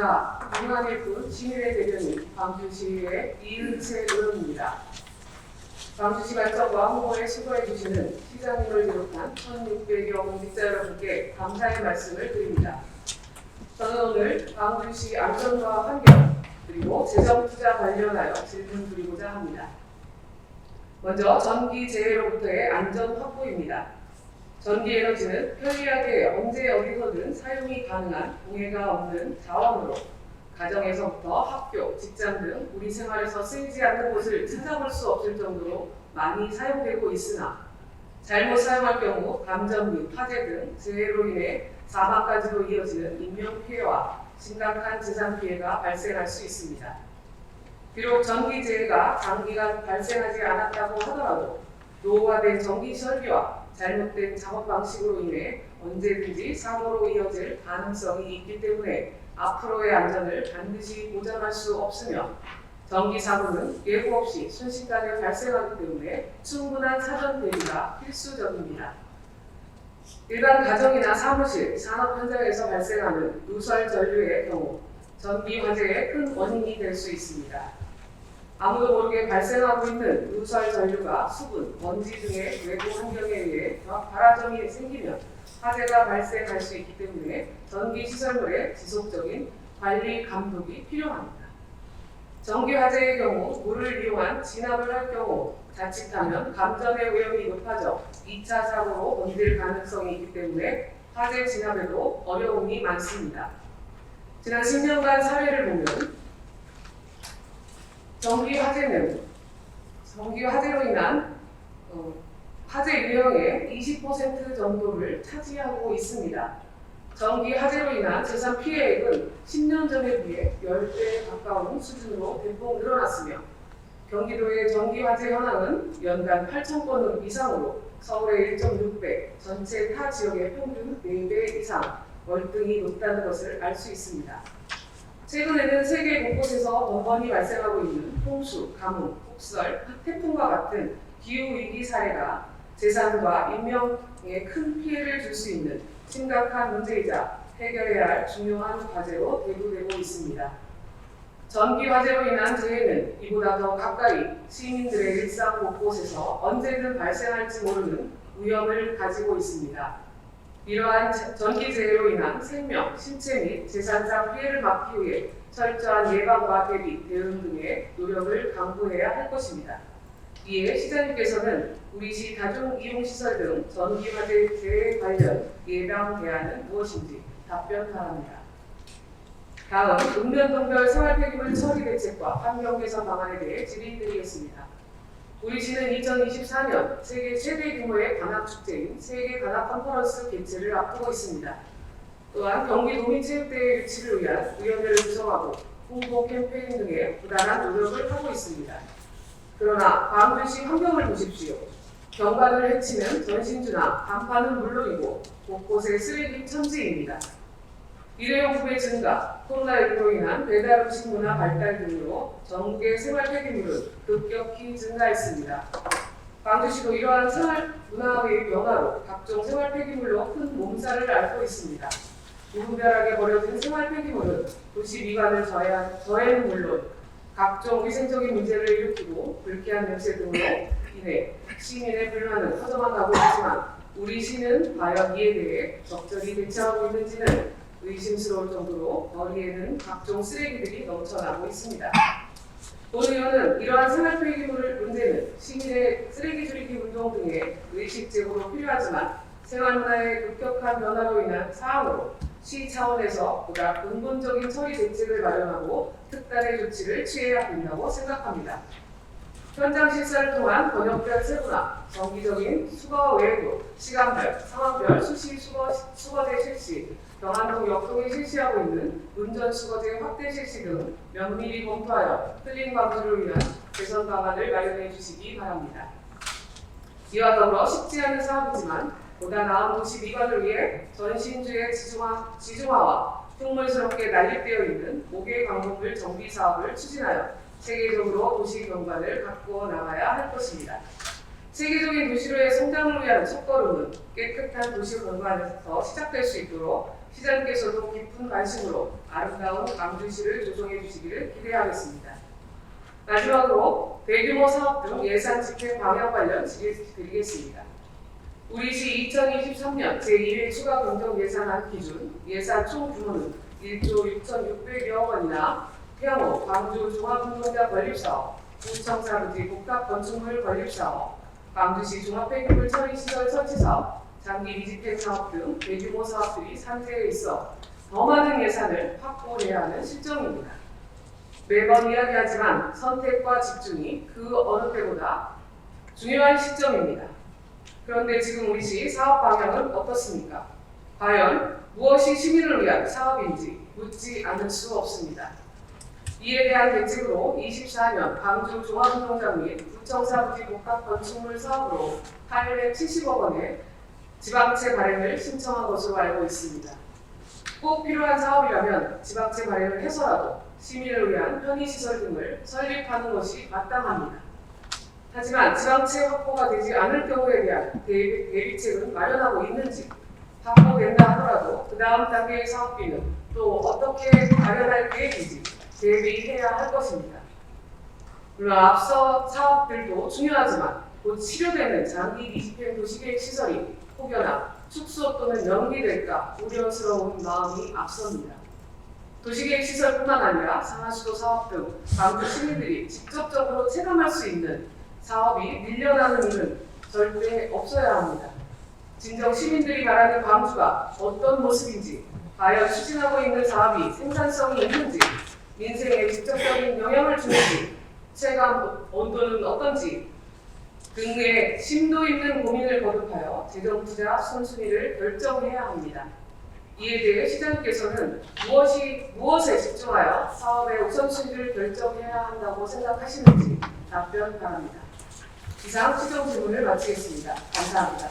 이사 김한일군 시민회 대변인 광주시의 이은채 의원입니다. 광주시 발전과 홍보에 수고해 주시는 시장님을 비롯한 1,600여 공직자 여러분께 감사의 말씀을 드립니다. 저는 오늘 광주시 안전과 환경 그리고 재정투자 관련하여 질문 드리고자 합니다. 먼저 전기재해로부터의 안전 확보입니다. 전기에너지는 편리하게 언제 어디서든 사용이 가능한 공해가 없는 자원으로 가정에서부터 학교, 직장 등 우리 생활에서 쓰이지 않는 곳을 찾아볼 수 없을 정도로 많이 사용되고 있으나 잘못 사용할 경우 감전 및 화재 등 재해로 인해 사망까지도 이어지는 인명피해와 심각한 재산 피해가 발생할 수 있습니다. 비록 전기재해가 장기간 발생하지 않았다고 하더라도 노후화된 전기 설비와 잘못된 작업 방식으로 인해 언제든지 사고로 이어질 가능성이 있기 때문에 앞으로의 안전을 반드시 보장할 수 없으며 전기 사고는 예고 없이 순식간에 발생하기 때문에 충분한 사전 대비가 필수적입니다. 일반 가정이나 사무실, 산업 현장에서 발생하는 누설 전류의 경우 전기 화재의 큰 원인이 될 수 있습니다. 아무도 모르게 발생하고 있는 누설 전류가 수분, 먼지 등의 외부 환경에 의해 발화점이 생기면 화재가 발생할 수 있기 때문에 전기시설물의 지속적인 관리 감독이 필요합니다. 전기 화재의 경우 물을 이용한 진압을 할 경우 자칫하면 감전의 위험이 높아져 2차 사고로 번질 가능성이 있기 때문에 화재 진압에도 어려움이 많습니다. 지난 10년간 사례를 보면 전기 화재로 인한 화재 유형의 20% 정도를 차지하고 있습니다. 전기 화재로 인한 재산 피해액은 10년 전에 비해 10배에 가까운 수준으로 대폭 늘어났으며 경기도의 전기 화재 현황은 연간 8,000건 이상으로 서울의 1.6배, 전체 타 지역의 평균 4배 이상 월등히 높다는 것을 알 수 있습니다. 최근에는 세계 곳곳에서 번번이 발생하고 있는 홍수, 가뭄, 폭설, 태풍과 같은 기후위기 사례가 재산과 인명에 큰 피해를 줄 수 있는 심각한 문제이자 해결해야 할 중요한 과제로 대두되고 있습니다. 전기 화재로 인한 재해는 이보다 더 가까이 시민들의 일상 곳곳에서 언제든 발생할지 모르는 위험을 가지고 있습니다. 이러한 전기재해로 인한 생명, 신체 및 재산상 피해를 막기 위해 철저한 예방과 대비, 대응 등의 노력을 강구해야 할 것입니다. 이에 시장님께서는 우리 시 다중이용시설 등 전기화재 재해 관련 예방 대안은 무엇인지 답변 바랍니다. 다음, 읍면동별 생활폐기물 처리 대책과 환경 개선 방안에 대해 질의드리겠습니다. 우리 시는 2024년 세계 최대 규모의 관악축제인 세계 관악 컨퍼런스 개최를 앞두고 있습니다. 또한 경기도민체육대회 유치를 위한 위원회를 구성하고 홍보 캠페인 등의 부단한 노력을 하고 있습니다. 그러나 광주시 환경을 보십시오. 경관을 해치는 전신주나 간판은 물론이고 곳곳에 쓰레기 천지입니다. 일회용품의 증가, 코로나19로 인한 배달음식 문화 발달 등으로 전국의 생활폐기물은 급격히 증가했습니다. 광주시도 이러한 생활 문화의 변화로 각종 생활폐기물로 큰 몸살을 앓고 있습니다. 무분별하게 버려진 생활폐기물은 도시 미관을 저해는 물론 각종 위생적인 문제를 일으키고 불쾌한 냄새 등으로 인해 시민의 불만은 커져만 가고 있지만 우리 시는 과연 이에 대해 적절히 대처하고 있는지는 의심스러울 정도로 거리에는 각종 쓰레기들이 넘쳐나고 있습니다. 본 의원은 이러한 생활폐기물 문제는 시민의 쓰레기 줄이기 운동 등의 의식 제고로 필요하지만 생활문화의 급격한 변화로 인한 사항으로 시 차원에서 보다 근본적인 처리 대책을 마련하고 특단의 조치를 취해야 된다고 생각합니다. 현장 실사를 통한 번역별 세분화, 정기적인 수거 외에도 시간별, 상황별 수시 수거제 실시, 경안동 역동에 실시하고 있는 운전수거제 확대 실시 등 면밀히 검토하여 틀린 광주를 위한 개선 방안을 마련해 주시기 바랍니다. 이와 더불어 쉽지 않은 사업이지만 보다 나은 도시 미관을 위해 전신주의 지중화와 흉물스럽게 난립되어 있는 목외 관공물 정비 사업을 추진하여 세계적으로 도시 경관을 가꾸어 나가야 할 것입니다. 세계적인 도시로의 성장을 위한 첫걸음은 깨끗한 도시 경관에서 시작될 수 있도록 시장께서도 깊은 관심으로 아름다운 광주시를 조성해 주시기를 기대하겠습니다. 마지막으로 대규모 사업 등 예산 집행 방향 관련 질의 드리겠습니다. 우리 시 2023년 제2회 추가 경정 예산안 기준 예산 총 규모는 1조 6,600여 원이나 향후 광주 종합운동장 건립사업, 구청사부지 복합 건축물 건립사업, 광주시 종합폐기물 처리시설 설치사업, 장기 미집행 사업 등 대규모 사업들이 산재해 있어 더 많은 예산을 확보해야 하는 실정입니다. 매번 이야기하지만 선택과 집중이 그 어느 때보다 중요한 시점입니다. 그런데 지금 우리 시 사업 방향은 어떻습니까? 과연 무엇이 시민을 위한 사업인지 묻지 않을 수 없습니다. 이에 대한 대책으로 24년 광주 종합운동장 및 구청사부지 복합 건축물 사업으로 870억 원의 지방채 발행을 신청한 것으로 알고 있습니다. 꼭 필요한 사업이라면 지방채 발행을 해서라도 시민을 위한 편의시설 등을 설립하는 것이 마땅합니다. 하지만 지방채 확보가 되지 않을 경우에 대한 대비책은 마련하고 있는지, 확보된다 하더라도 그 다음 단계의 사업비는 또 어떻게 마련할 계획인지 대비해야 할 것입니다. 물론 앞서 사업들도 중요하지만 곧 치료되는 장기 미집행 도시계획 시설이 혹여나 축소 또는 연기될까 우려스러운 마음이 앞섭니다. 도시계획 시설뿐만 아니라 상하수도 사업 등 광주 시민들이 직접적으로 체감할 수 있는 사업이 밀려나는 일은 절대 없어야 합니다. 진정 시민들이 말하는 광주가 어떤 모습인지, 과연 추진하고 있는 사업이 생산성이 있는지, 민생에 직접적인 영향을 주는지, 체감 온도는 어떤지 등의 심도 있는 고민을 거듭하여 재정 투자 선순위를 결정해야 합니다. 이에 대해 시장께서는 무엇에 집중하여 사업의 우선순위를 결정해야 한다고 생각하시는지 답변 바랍니다. 이상 시정 질문을 마치겠습니다. 감사합니다.